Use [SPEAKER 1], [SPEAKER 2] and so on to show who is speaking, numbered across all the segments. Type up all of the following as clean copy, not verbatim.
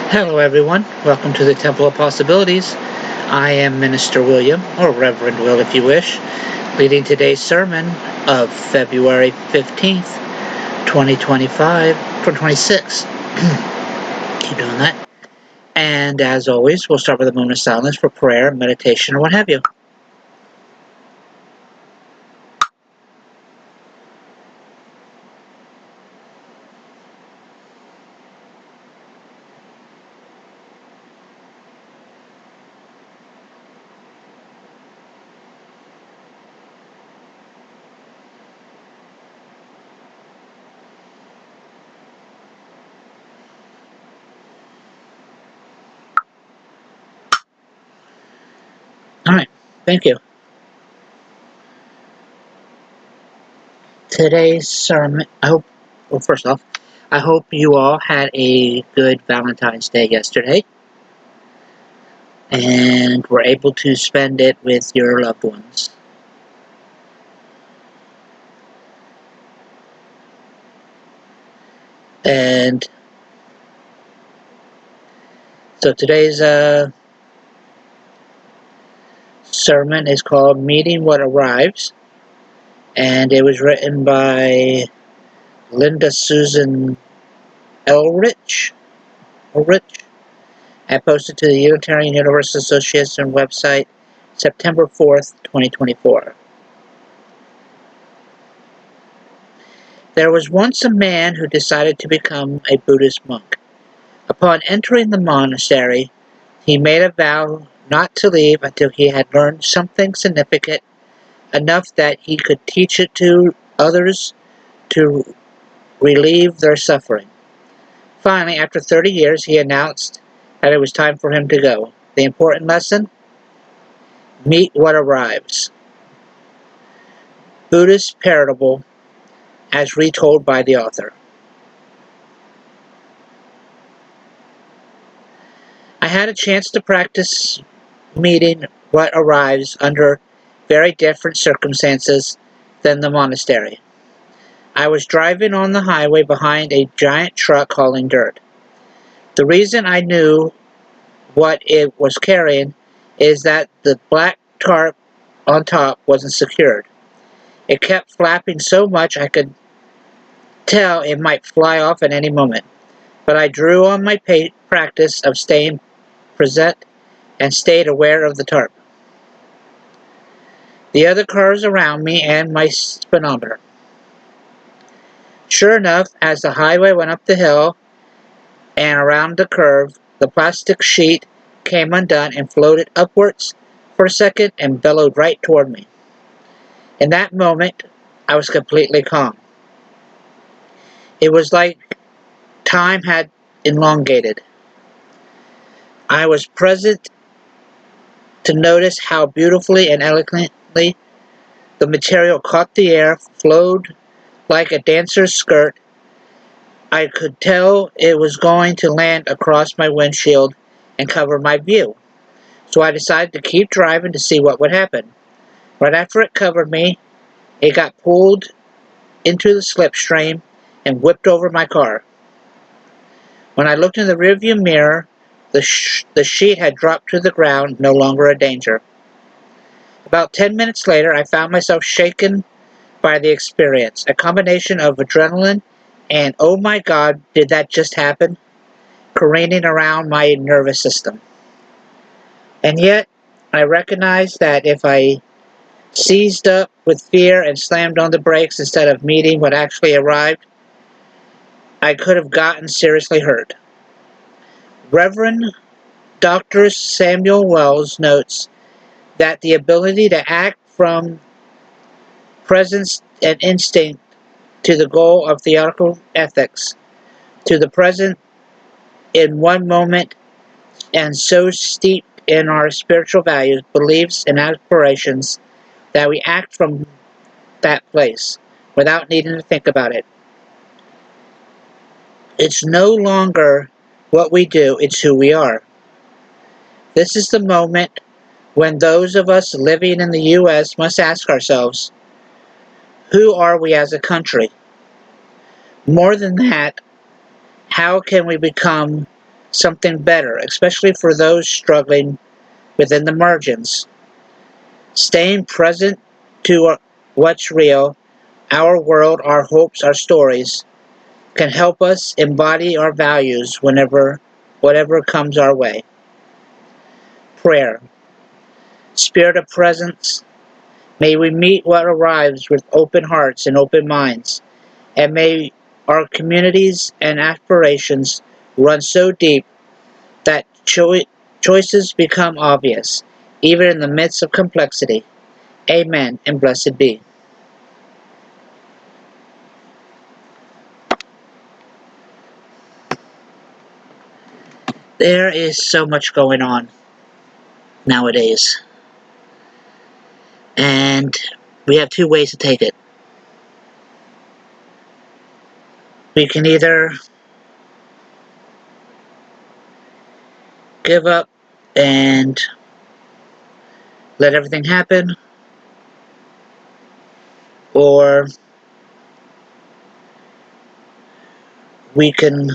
[SPEAKER 1] Hello, everyone. Welcome to the Temple of Possibilities. I am Minister William, or Reverend Will if you wish, leading today's sermon of February 15th, 2025, 2026. Keep doing that. And as always, we'll start with a moment of silence for prayer, meditation, or what have you. All right. Thank you. Today's sermon, first off, I hope you all had a good Valentine's Day yesterday and were able to spend it with your loved ones. And so today's sermon is called Meeting What Arrives, and it was written by Linda Susan Elrich, and posted to the Unitarian Universalist Association website September 4th, 2024. There was once a man who decided to become a Buddhist monk. Upon entering the monastery, he made a vow not to leave until he had learned something significant enough that he could teach it to others to relieve their suffering. Finally, after 30 years, he announced that it was time for him to go. The important lesson? Meet what arrives. Buddhist parable as retold by the author. I had a chance to practice meeting what arrives under very different circumstances than the monastery. I was driving on the highway behind a giant truck hauling dirt. The reason I knew what it was carrying is that the black tarp on top wasn't secured. It kept flapping so much I could tell it might fly off at any moment. But I drew on my practice of staying present and stayed aware of the tarp, the other cars around me, and my speedometer. Sure enough, as the highway went up the hill and around the curve, the plastic sheet came undone and floated upwards for a second and bellowed right toward me. In that moment, I was completely calm. It was like time had elongated. I was present to notice how beautifully and elegantly the material caught the air, flowed like a dancer's skirt. I could tell it was going to land across my windshield and cover my view. So I decided to keep driving to see what would happen. Right after it covered me, it got pulled into the slipstream and whipped over my car. When I looked in the rearview mirror, the sheet had dropped to the ground, no longer a danger. About 10 minutes later, I found myself shaken by the experience, a combination of adrenaline and, oh my God, did that just happen, careening around my nervous system. And yet, I recognized that if I seized up with fear and slammed on the brakes instead of meeting what actually arrived, I could have gotten seriously hurt. Reverend Dr. Samuel Wells notes that the ability to act from presence and instinct to the goal of theological ethics, to the present in one moment, and so steeped in our spiritual values, beliefs, and aspirations that we act from that place without needing to think about it. It's no longer what we do, it's who we are. This is the moment when those of us living in the U.S. must ask ourselves, who are we as a country? More than that, how can we become something better, especially for those struggling within the margins. Staying present to what's real, our world, our hopes, our stories, can help us embody our values whatever comes our way. Prayer. Spirit of presence, may we meet what arrives with open hearts and open minds, and may our communities and aspirations run so deep that choices become obvious, even in the midst of complexity. Amen, and blessed be. There is so much going on nowadays, and we have two ways to take it. We can either give up and let everything happen, or we can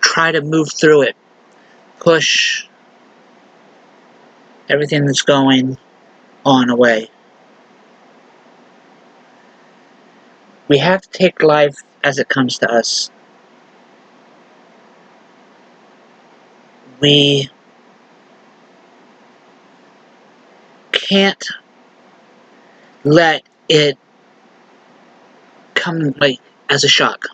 [SPEAKER 1] try to move through it, push everything that's going on away. We have to take life as it comes to us. We can't let it come like as a shock.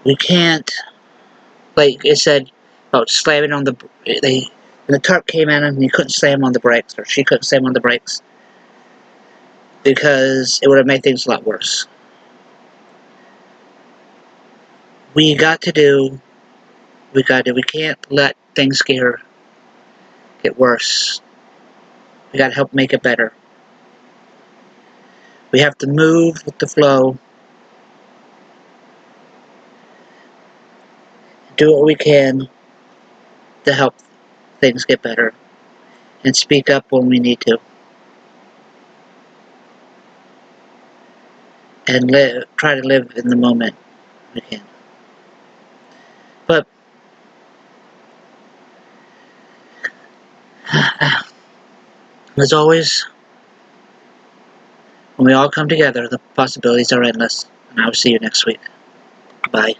[SPEAKER 1] We can't, like it said about slamming on when the truck came at him, he couldn't slam on the brakes, or she couldn't slam on the brakes, because it would have made things a lot worse. We can't let things get worse. We gotta help make it better. We have to move with the flow, do what we can to help things get better, and speak up when we need to, and try to live in the moment we can. But as always, when we all come together, the possibilities are endless. And I will see you next week. Bye.